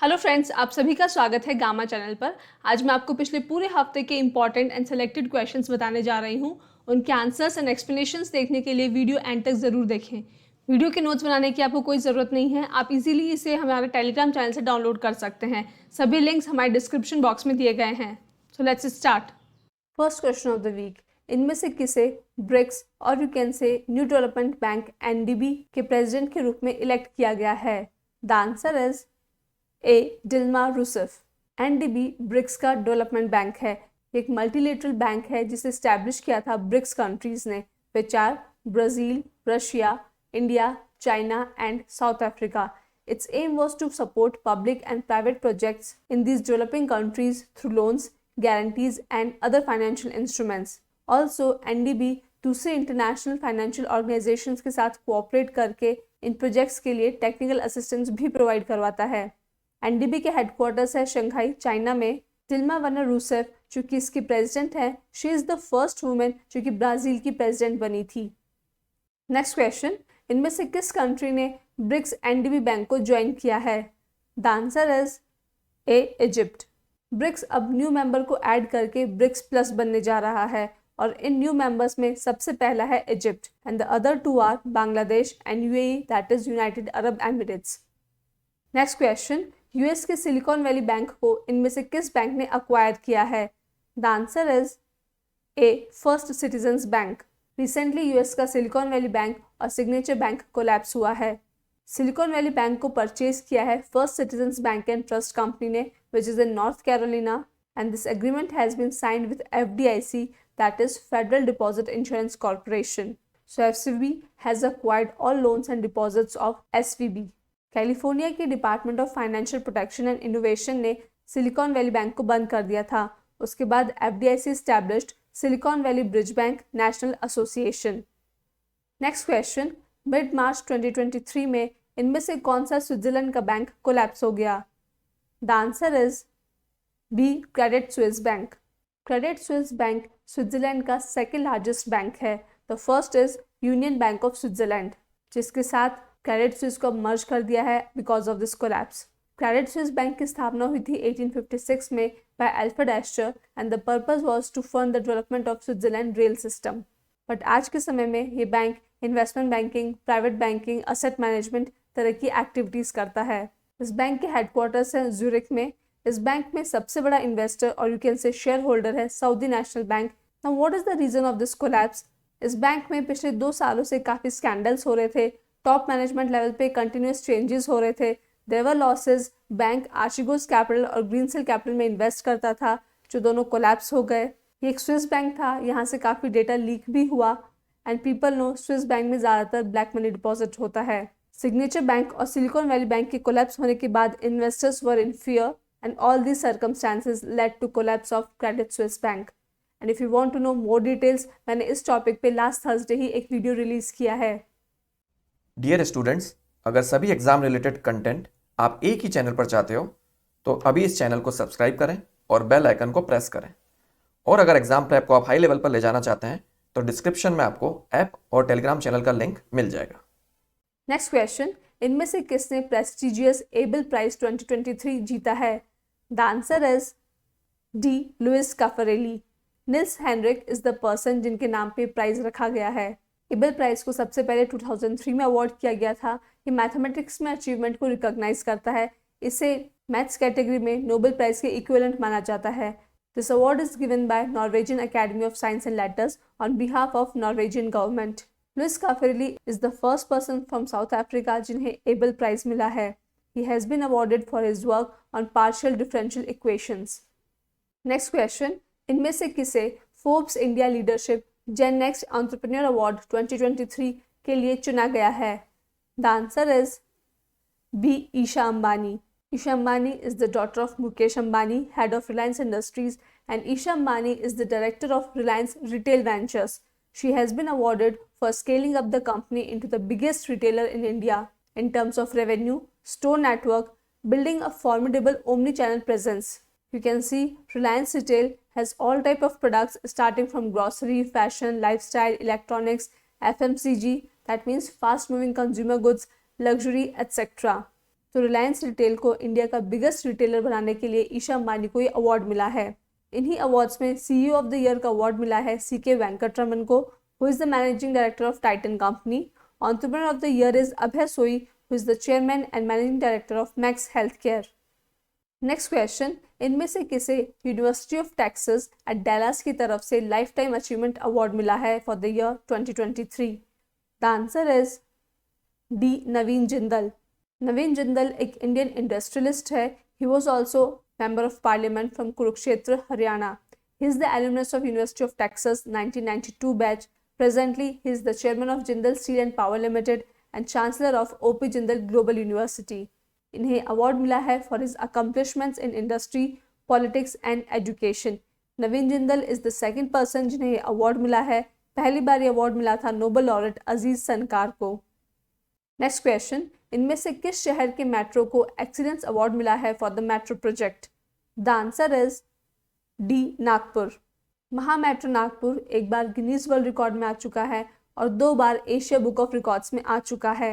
Hello friends, आप सभी का स्वागत है गामा चैनल पर। आज मैं आपको पिछले पूरे हफ्ते के इंपॉर्टेंट एंड सेलेक्टेड क्वेश्चंस बताने जा रही हूं। उनके आंसर्स एंड एक्सप्लेनेशंस देखने के लिए वीडियो एंड तक ज़रूर देखें। वीडियो के नोट्स बनाने की आपको कोई ज़रूरत नहीं है, आप इजीली इसे हमारे टेलीग्राम चैनल से डाउनलोड कर सकते हैं। सभी लिंक्स हमारे डिस्क्रिप्शन बॉक्स में दिए गए हैं। So let's start. First question of the week, इनमें से किसे ब्रिक्स और you can say new development bank NDB के प्रेसिडेंट के रूप में इलेक्ट किया गया है? The answer is a Dilma Rousseff. NDB BRICS का डेवलपमेंट बैंक है। एक मल्टीलेटरल बैंक है जिसे स्टैब्लिश किया था ब्रिक्स कंट्रीज ने, which are Brazil, Russia, India, China and South Africa. Its aim was to support public and private projects in these developing countries through loans, guarantees and other financial instruments. Also, NDB दूसरे international financial organisations के साथ cooperate करके इन projects के लिए technical assistance भी provide करवाता है। NDB के हेडक्वार्टर्स है शंघाई, चाइना में। डिल्मा वनर रूसेफ जो कि इसकी प्रेसिडेंट है, she is the first women जो कि ब्राज़ील की प्रेसिडेंट बनी थी। नेक्स्ट क्वेश्चन, इनमें से किस कंट्री ने ब्रिक्स एनडीबी बैंक को ज्वाइन किया है? The answer is A Egypt. BRICS अब न्यू मेंबर को ऐड करके ब्रिक्स प्लस बनने जा रहा है और इन न्यू मेंबर्स में सबसे पहला है Egypt and the other two are Bangladesh and UAE, that is United Arab Emirates. Next question, US के सिलिकॉन वैली बैंक को इनमें से किस बैंक ने अक्वायर किया है? The answer is A First Citizens Bank. Recently US का सिलिकॉन वैली बैंक और सिग्नेचर बैंक कोलैप्स हुआ है। सिलिकॉन वैली बैंक को परचेज किया है First Citizens Bank and Trust Company ने, which is in north Carolina, and this agreement has been signed with FDIC, that is federal deposit insurance corporation. So FCB has acquired all loans and deposits of SVB. California के department of financial protection and innovation ने Silicon Valley bank को बंद कर दिया था। उसके बाद FDIC established Silicon Valley bridge bank national association. Next question, mid March 2023 में इनमें से कौन सा स्विट्जरलैंड का बैंक कोलैप्स हो गया? The answer is B Credit Suisse bank. Credit Suisse bank Switzerland का सेकेंड लार्जेस्ट बैंक है. The first is Union Bank of Switzerland, जिसके साथ क्रेडिट स्विस को मर्ज कर दिया है because of this collapse. Credit Suisse bank की स्थापना हुई थी 1856 में by Alfred Escher and the purpose was to fund the development of Switzerland rail system. But आज के समय में ये bank investment banking, private banking, asset management तरह की एक्टिविटीज़ करता है. इस बैंक के हेडक्वार्टर्स हैं ज्यूरिक में. इस बैंक में सबसे बड़ा इन्वेस्टर और you can say share holder है Saudi national bank. Now what is the reason of this collapse? इस बैंक में पिछले 2 सालों से काफ़ी स्कैंडल्स हो रहे थे. टॉप मैनेजमेंट लेवल पे कंटिन्यूस चेंजेस हो रहे थे. There were losses. Bank Archegos capital और ग्रीनसिल कैपिटल में इन्वेस्ट करता था, जो दोनों कोलैप्स हो गए. ये एक स्विस बैंक था, यहाँ से काफ़ी डेटा लीक भी हुआ and people know Swiss bank में ज़्यादातर ब्लैक मनी डिपॉजिट होता है. सिग्नेचर बैंक और सिलिकॉन वैली बैंक के कोलैप्स होने के बाद investors were in fear and all these circumstances led to collapse of Credit Suisse bank. And if you want to know more details, मैंने इस topic पे लास्ट थर्सडे ही एक video release किया है. डियर स्टूडेंट्स, अगर सभी एग्जाम रिलेटेड कंटेंट आप एक ही चैनल पर चाहते हो तो अभी इस चैनल को सब्सक्राइब करें और बेल आइकन को प्रेस करें. और अगर एग्जाम प्रेप को आप हाई लेवल पर ले जाना चाहते हैं तो डिस्क्रिप्शन में आपको ऐप और टेलीग्राम चैनल का लिंक मिल जाएगा. नेक्स्ट क्वेश्चन, इनमें से किसने प्रेस्टिजियस एबल प्राइज 2023 जीता है? The answer is D Luis Caffarelli. Nils Henrik is the person जिनके नाम पे प्राइज रखा गया है. एबल प्राइज को सबसे पहले 2003 में अवार्ड किया गया था. ये मैथमेटिक्स में अचीवमेंट को रिकॉग्नाइज करता है. इसे मैथ्स कैटेगरी में नोबेल प्राइज के इक्विवेलेंट माना जाता है. This award is given by Norwegian academy of science and letters on behalf of Norwegian government. Luis Caffarelli is the first person from South Africa जिन्हें Abel prize मिला है. He has been awarded for his work on partial differential equations. Next question, इनमें से किसे Forbes India leadership gen next entrepreneur award 2023 के लिए चुना गया है? The answer is B Isha Ambani. Isha Ambani is the daughter of Mukesh Ambani, head of Reliance Industries, and Isha Ambani is the director of Reliance Retail Ventures. She has been awarded for scaling up the company into the biggest retailer in India in terms of revenue, store network, building a formidable omni-channel presence. You can see Reliance Retail has all type of products starting from grocery, fashion, lifestyle, electronics, FMCG, that means fast moving consumer goods, luxury, etc. तो Reliance retail को India का biggest retailer बनाने के लिए ईशा अंबानी को ये award मिला है। इन्हीं अवार्ड्स में सीईओ ऑफ द ईयर का अवार्ड मिला है सीके वेंकटरमन को, who is the managing director of Titan company. Entrepreneur of the year is Abhay Soi, who is the chairman and managing director of Max health care. Next question, इनमें से किसे university of Texas at Dallas की तरफ से life time achievement award मिला है for the year 2023? The answer is D, Naveen Jindal. नवीन जिंदल एक Indian industrialist है। He was also member of parliament from Kurukshetra, Haryana. He is the alumnus of University of Texas 1992 batch. Presently, he is the chairman of Jindal Steel and Power Limited and chancellor of OP Jindal Global University. इन्हें award मिला है for his accomplishments in industry, politics and education. Naveen Jindal is the second person जिन्हें award मिला है। पहली बार ये award मिला था नोबल लॉरेट अजीज सनकार को। नेक्स्ट क्वेश्चन, इनमें से किस शहर के मेट्रो को एक्सीलेंस अवार्ड मिला है for the metro project? The answer is D, Nagpur. महा मेट्रो नागपुर एक बार गिनीज वर्ल्ड रिकॉर्ड में आ चुका है और 2 बार एशिया बुक ऑफ रिकॉर्ड्स में आ चुका है।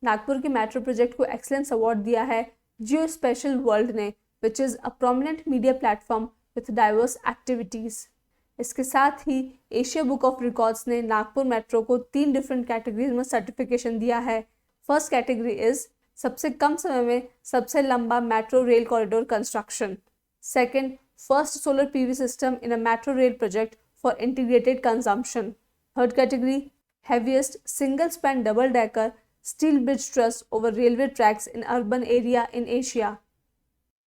नागपुर के मेट्रो प्रोजेक्ट को एक्सीलेंस अवार्ड दिया है जियो स्पेशल वर्ल्ड ने, which is a prominent media platform with diverse activities. इसके साथ ही एशिया बुक ऑफ रिकॉर्ड्स ने नागपुर मेट्रो को 3 डिफरेंट कैटेगरीज में सर्टिफिकेशन दिया है। फर्स्ट कैटेगरी इज सबसे कम समय में सबसे लंबा metro rail corridor construction. Second, first solar PV system in a metro rail project for integrated consumption. Third category, heaviest single span double decker steel bridge truss over railway tracks in urban area in Asia.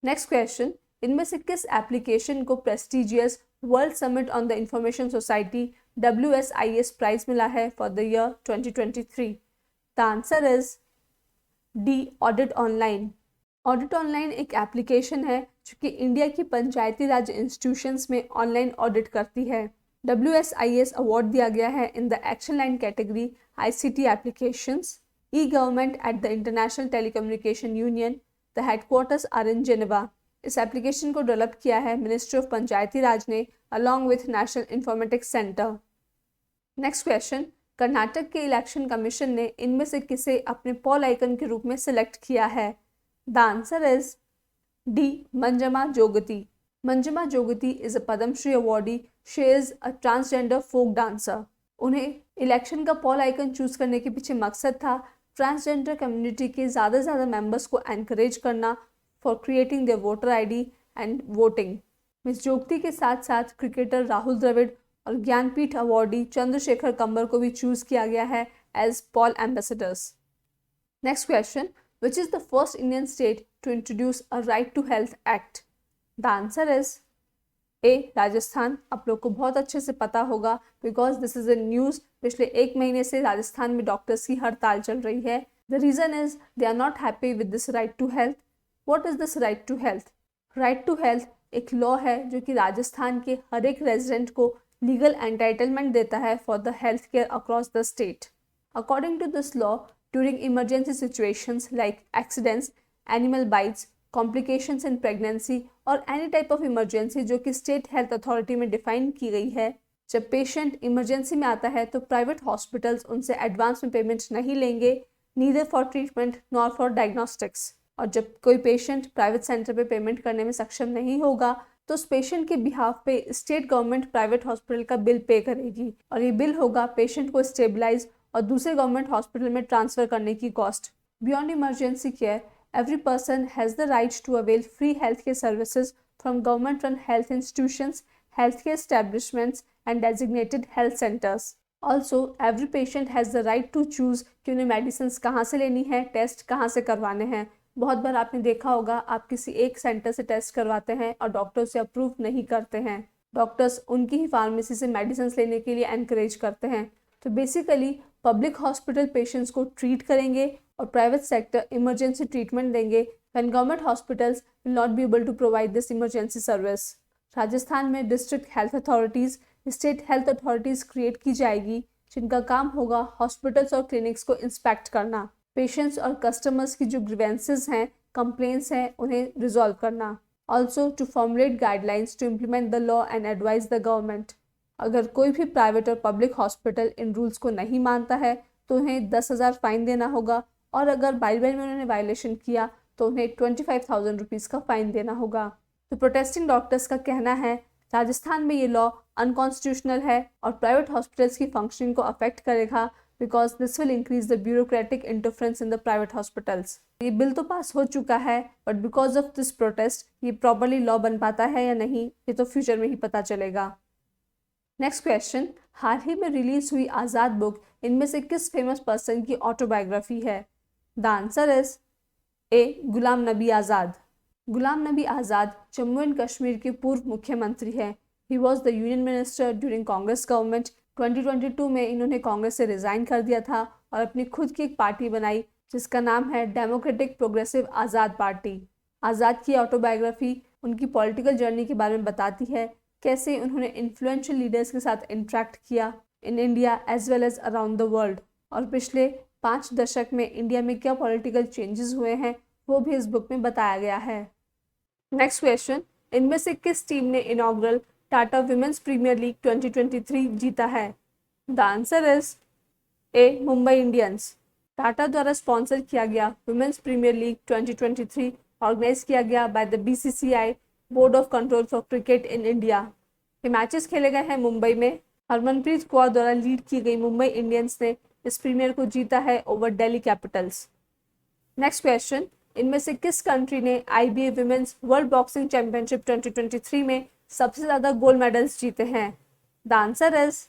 Next question, इनमें से किस application को prestigious World Summit on the Information Society WSIS prize मिला है for the year 2023? The answer is D, audit online. Audit online एक application है जो कि इंडिया की पंचायती राज इंस्टीट्यूशंस में ऑनलाइन ऑडिट करती है। WSIS अवार्ड दिया गया है in the action line category ICT applications. E government at the International Telecommunication Union, the headquarters are in Geneva. इस एप्लीकेशन को डेवलप किया है मिनिस्ट्री ऑफ पंचायती राज ने along with National Informatics Centre. Next question, Karnataka के election commission ने इनमें से किसे अपने पॉल आइकन के रूप में सिलेक्ट किया है? The answer is D, Manjamma Jogati. Manjamma Jogati is a Padmashri awardee. She is a transgender folk dancer. उन्हें इलेक्शन का पॉल आइकन चूज करने के पीछे मकसद था ट्रांसजेंडर कम्युनिटी के ज़्यादा से ज़्यादा मेंबर्स को एनकरेज करना for creating their voter ID and voting. Miss Jogati के साथ साथ क्रिकेटर राहुल द्रविड़ और ज्ञानपीठ अवार्डी चंद्रशेखर कंबर को भी चूज किया गया है as poll ambassadors. Next question, which is the first Indian state to introduce a right to health act? The answer is A, Rajasthan. आप लोग को बहुत अच्छे से पता होगा because this is a news. पिछले 1 महीने से राजस्थान में डॉक्टर्स की हड़ताल चल रही है। The reason is they are not happy with this right to health. What is this right to health? Right to health एक लॉ है जो कि राजस्थान के हर एक रेजिडेंट को लीगल एंटाइटलमेंट देता है for the health care across the state. According to this law, during emergency situations like accidents, animal bites, complications in pregnancy और एनी टाइप ऑफ इमरजेंसी जो कि स्टेट हेल्थ अथॉरिटी में define की गई है, जब पेशेंट इमरजेंसी में आता है तो प्राइवेट हॉस्पिटल्स उनसे एडवांस में पेमेंट नहीं लेंगे, neither for treatment nor for diagnostics. और जब कोई पेशेंट प्राइवेट सेंटर पे पेमेंट करने में सक्षम नहीं होगा तो उस पेशेंट के बिहाफ पे स्टेट गवर्नमेंट प्राइवेट हॉस्पिटल का बिल पे करेगी और ये बिल होगा पेशेंट को स्टेबलाइज और दूसरे गवर्नमेंट हॉस्पिटल में ट्रांसफर करने की cost. Beyond emergency care, every person has the right to avail free healthcare services from government-run health institutions, healthcare establishments, and designated health centers. Also, every patient has the right to choose कि उन्हें medicine कहाँ से लेनी है, test कहाँ से करवाने हैं। बहुत बार आपने देखा होगा आप किसी एक सेंटर से टेस्ट करवाते हैं और डॉक्टर उसे अप्रूव नहीं करते हैं। डॉक्टर्स उनकी ही फार्मेसी से मेडिसिन लेने के लिए एनकरेज करते हैं। तो बेसिकली पब्लिक हॉस्पिटल पेशेंट्स को ट्रीट करेंगे और प्राइवेट सेक्टर इमरजेंसी ट्रीटमेंट देंगे when government hospitals will not be able to provide this emergency service. Rajasthan में district health authorities, state health authorities create की जाएगी जिनका काम होगा हॉस्पिटल्स और क्लिनिक्स को इंस्पेक्ट करना, पेशेंट्स और कस्टमर्स की जो ग्रीवेंसेस हैं, कंप्लेंट्स हैं, उन्हें रिजॉल्व करना। Also to formulate guidelines to implement the law and advise the government. अगर कोई भी प्राइवेट और पब्लिक हॉस्पिटल इन रूल्स को नहीं मानता है तो उन्हें 10,000 फाइन देना होगा और अगर बाइल में उन्होंने वायलेशन किया तो उन्हें 25,000 रुपीज़ का फाइन देना होगा। तो प्रोटेस्टिंग डॉक्टर्स का कहना है राजस्थान में ये लॉ अनकॉन्स्टिट्यूशनल है और प्राइवेट हॉस्पिटल्स की फंक्शनिंग को अफेक्ट करेगा because this will increase the bureaucratic interference in the private hospitals. ये बिल तो पास हो चुका है but because of this protest ये प्रॉपरली लॉ बन पाता है या नहीं ये तो फ्यूचर में ही पता चलेगा। नेक्स्ट क्वेश्चन, हाल ही में रिलीज हुई आज़ाद बुक इनमें से किस फेमस पर्सन की ऑटोबायोग्राफी है? The answer is A Ghulam Nabi Azad. Ghulam Nabi Azad Jammu and Kashmir के पूर्व मुख्यमंत्री हैं। He was the union minister during Congress government. 2022 में इन्होंने कांग्रेस से रिजाइन कर दिया था और अपनी खुद की एक पार्टी बनाई जिसका नाम है डेमोक्रेटिक प्रोग्रेसिव आज़ाद पार्टी। आज़ाद की ऑटोबायोग्राफी उनकी पॉलिटिकल जर्नी के बारे में बताती है, कैसे उन्होंने इन्फ्लुएंशियल लीडर्स के साथ इंटरेक्ट किया in India as well as around the world, और पिछले 5 दशक में इंडिया में क्या पॉलिटिकल चेंजेस हुए हैं वो भी इस बुक में बताया गया है। नेक्स्ट क्वेश्चन, इनमें से किस टीम ने inaugural Tata Women's Premier League 2023 जीता है? The answer is A Mumbai Indians. Tata द्वारा स्पॉन्सर किया गया विमेंस प्रीमियर लीग 2023 ऑर्गेनाइज किया गया by the BCCI board of control for cricket in India. ये मैचेस खेले गए हैं मुंबई में। हरमनप्रीत कौर द्वारा लीड की गई मुंबई इंडियंस ने इस प्रीमियर को जीता है over Delhi Capitals. Next question, इनमें से किस कंट्री ने IBA women's world boxing championship 2023 में सबसे ज़्यादा गोल्ड मेडल्स जीते हैं? The answer is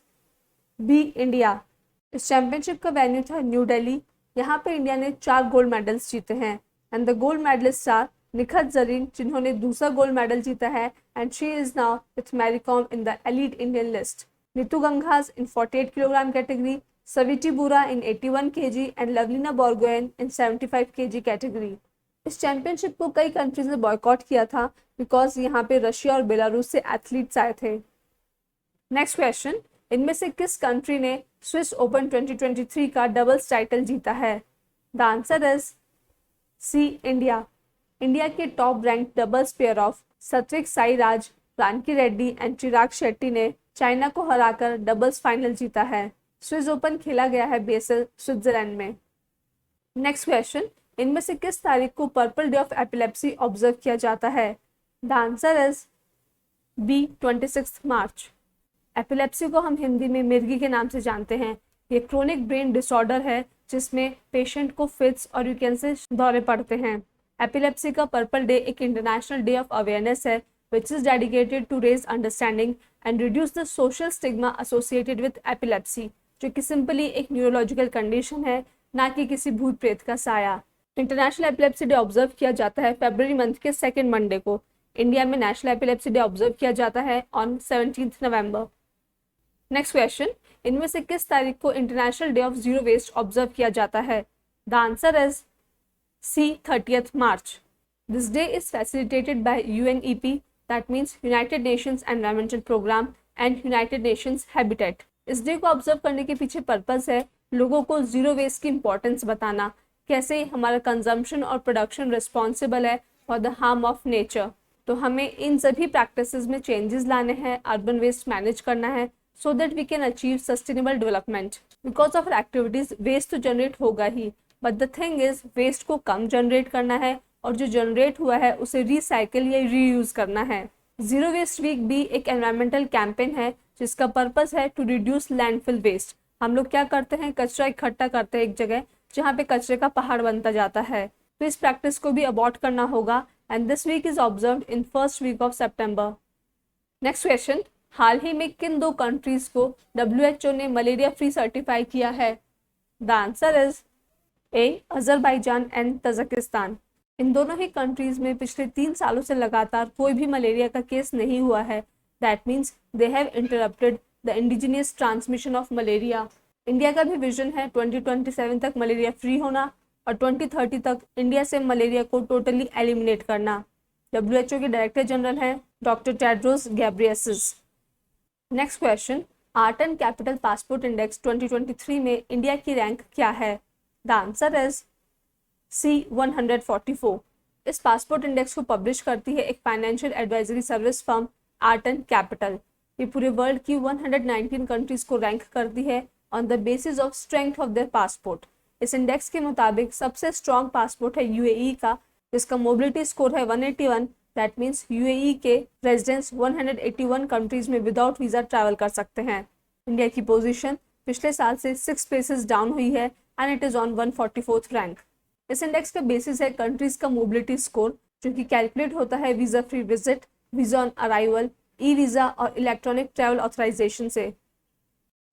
B India. इस चैंपियनशिप का वेन्यू था न्यू दिल्ली। यहाँ पे इंडिया ने 4 गोल्ड मेडल्स जीते हैं and the gold medalist are Nikhat Zareen जिन्होंने दूसरा गोल्ड मेडल जीता है and she is now with Mary Kom in the elite Indian list. Neetu Ghanghas in 48 kilogram category, Saweety Boora in 81 kg and Lovlina Borgohain in 75 kg category. इस चैंपियनशिप को कई कंट्रीज ने बॉयकॉट किया था बिकॉज यहाँ पे रशिया और बेलारूस से एथलीट्स आए थे। नेक्स्ट क्वेश्चन, इनमें से किस कंट्री ने स्विस ओपन 2023 का डबल्स टाइटल जीता है? The answer is C India. India के top rank doubles pair of Satwik Sairaj, Rankireddy and Chirag Shetty ने चाइना को हराकर डबल्स फाइनल जीता है। स्विस ओपन खेला गया है बेसल, स्विट्जरलैंड में। नेक्स्ट क्वेश्चन, इनमें से किस तारीख को purple day of epilepsy observe किया जाता है? The answer is B 26 March. Epilepsy को हम हिंदी में मिर्गी के नाम से जानते हैं। ये क्रोनिक ब्रेन डिसऑर्डर है जिसमें पेशेंट को फिट्स और यू कैन से दौरे पड़ते हैं। एपिलेप्सी का पर्पल डे एक इंटरनेशनल डे ऑफ अवेयरनेस है which is dedicated to raise understanding and reduce the social stigma associated with epilepsy, जो कि सिंपली एक न्यूरोलॉजिकल कंडीशन है, ना कि किसी भूत प्रेत का साया। इंटरनेशनल एपिलेप्सी डे ऑब्जर्व किया जाता है फरवरी मंथ के 2nd मंडे को। इंडिया में नेशनल एपिलेप्सी डे ऑब्जर्व किया जाता है ऑन 17 नवंबर। नेक्स्ट क्वेश्चन, इनमें से किस तारीख को international day of zero waste observe किया जाता है? The answer is C 30th March. This day is facilitated by UNEP, that means United Nations Environmental Program and United Nations Habitat. इस day को ऑब्जर्व करने के पीछे पर्पस है लोगों को जीरो वेस्ट की इंपॉर्टेंस बताना, कैसे हमारा कंजम्पशन और प्रोडक्शन रिस्पॉन्सिबल है for the harm of nature. तो हमें इन सभी प्रैक्टिसेस में चेंजेस लाने हैं, अर्बन वेस्ट मैनेज करना है so that we can achieve sustainable development. Because of our activities waste तो जनरेट होगा ही, but the thing is waste को कम जनरेट करना है और जो जनरेट हुआ है उसे रिसाइकिल या रीयूज करना है। जीरो वेस्ट वीक भी एक एनवायरमेंटल कैंपेन है जिसका पर्पस है टू रिड्यूस लैंडफिल वेस्ट। हम लोग क्या करते हैं, कचरा इकट्ठा करते हैं एक जगह जहाँ पे कचरे का पहाड़ बनता जाता है, तो इस प्रैक्टिस को भी अबॉर्ट करना होगा and this week is observed in first week of September. Next question, हाल ही में किन 2 कंट्रीज को WHO ने मलेरिया फ्री सर्टिफाई किया है? The answer is A Azerbaijan and Tajikistan. इन दोनों ही कंट्रीज में पिछले 3 सालों से लगातार कोई भी मलेरिया का केस नहीं हुआ है। That means they have interrupted the indigenous transmission of malaria. India का भी विजन है 2027 तक मलेरिया फ्री होना और 2030 तक इंडिया से मलेरिया को टोटली एलिमिनेट करना। WHO के डायरेक्टर जनरल हैं doctor Tedros Ghebreyesus. Next question, art and capital passport index 2023 में इंडिया की रैंक क्या है? The answer is C 144। इस पासपोर्ट इंडेक्स को पब्लिश करती है एक financial advisory service firm art and capital. ये पूरे वर्ल्ड की 119 कंट्रीज को रैंक करती है on the basis of strength of their passport. इस इंडेक्स के मुताबिक सबसे स्ट्रॉन्ग पासपोर्ट है UAE का जिसका मोबिलिटी स्कोर है 181। दैट मीन्स यूएई के रेजिडेंट्स 181 कंट्रीज में विदाउट वीज़ा ट्रैवल कर सकते हैं। इंडिया की पोजीशन पिछले साल से 6 प्लेसेस डाउन हुई है and it is on 144th rank. इस इंडेक्स का बेसिस है कंट्रीज का मोबिलिटी स्कोर, जो कि कैलकुलेट होता है visa free visit, visa on arrival, e visa और इलेक्ट्रॉनिक ट्रैवल ऑथराइजेशन से।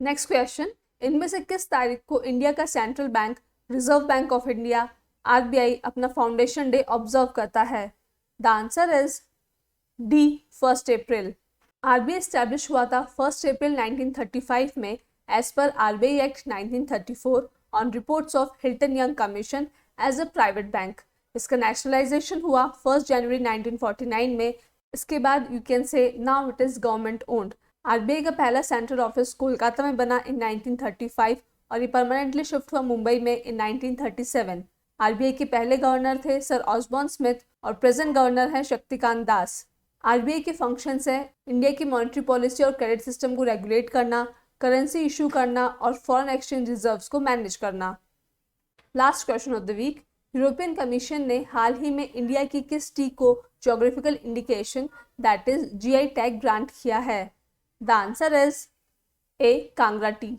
नेक्स्ट क्वेश्चन, इनमें से किस तारीख को इंडिया का central bank reserve bank of India RBI अपना फाउंडेशन डे ऑब्जर्व करता है? The answer is D 1 April. RBI establish हुआ था 1 अप्रैल 1935 में एज पर RBI act 1934 on reports of Hilton Young Commission as a private bank. इसका nationalization हुआ 1 जनवरी 1949 में। इसके बाद you can say now it is government owned. RBI का पहला सेंट्रल ऑफिस कोलकाता में बना इन 1935 और ये परमानेंटली शिफ्ट हुआ मुंबई में इन 1937। आरबीआई के पहले गवर्नर थे सर ऑसबॉर्न स्मिथ और प्रेजेंट गवर्नर है शक्तिकांत दास। आरबीआई के फंक्शंस है इंडिया की मॉनेटरी पॉलिसी और क्रेडिट सिस्टम को रेगुलेट करना, करेंसी इशू करना और फॉरेन एक्सचेंज रिजर्व्स को मैनेज करना। Last question of the week, European Commission ने हाल ही में इंडिया की किस टी को geographical indication that is GI tag grant किया है? The answer is A Kangra tea.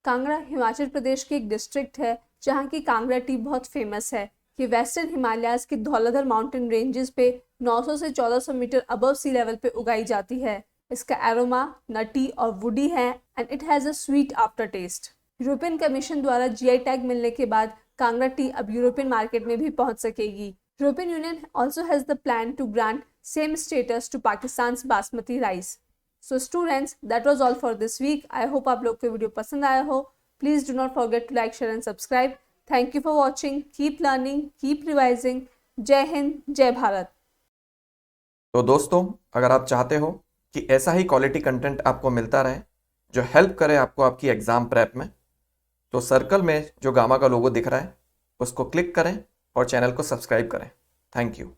Kangra Himachal Pradesh की एक डिस्ट्रिक्ट है जहाँ की कांगड़ा टी बहुत फेमस है। ये वेस्टर्न हिमालयाज की धौलाधर माउंटेन रेंजेस पे 900 से 1400 मीटर अबव सी लेवल पे उगाई जाती है। इसका एरोमा नटी और वुडी है and it has a sweet aftertaste. European Commission द्वारा जीआई टैग मिलने के बाद कांगड़ा टी अब यूरोपियन मार्केट में भी पहुंच सकेगी। European Union also has the plan to grant same status to Pakistan's basmati rice. So students, that was all for this week. I hope आप लोग को वीडियो पसंद आया हो। Please do not forget to like, share and subscribe. Thank you for watching. Keep learning, keep revising. जय हिंद, जय भारत। तो दोस्तों, अगर आप चाहते हो कि ऐसा ही क्वालिटी कंटेंट आपको मिलता रहे जो हेल्प करे आपको आपकी एग्जाम प्रेप में, तो सर्कल में जो गामा का लोगो दिख रहा है उसको क्लिक करें और चैनल को सब्सक्राइब करें। Thank you.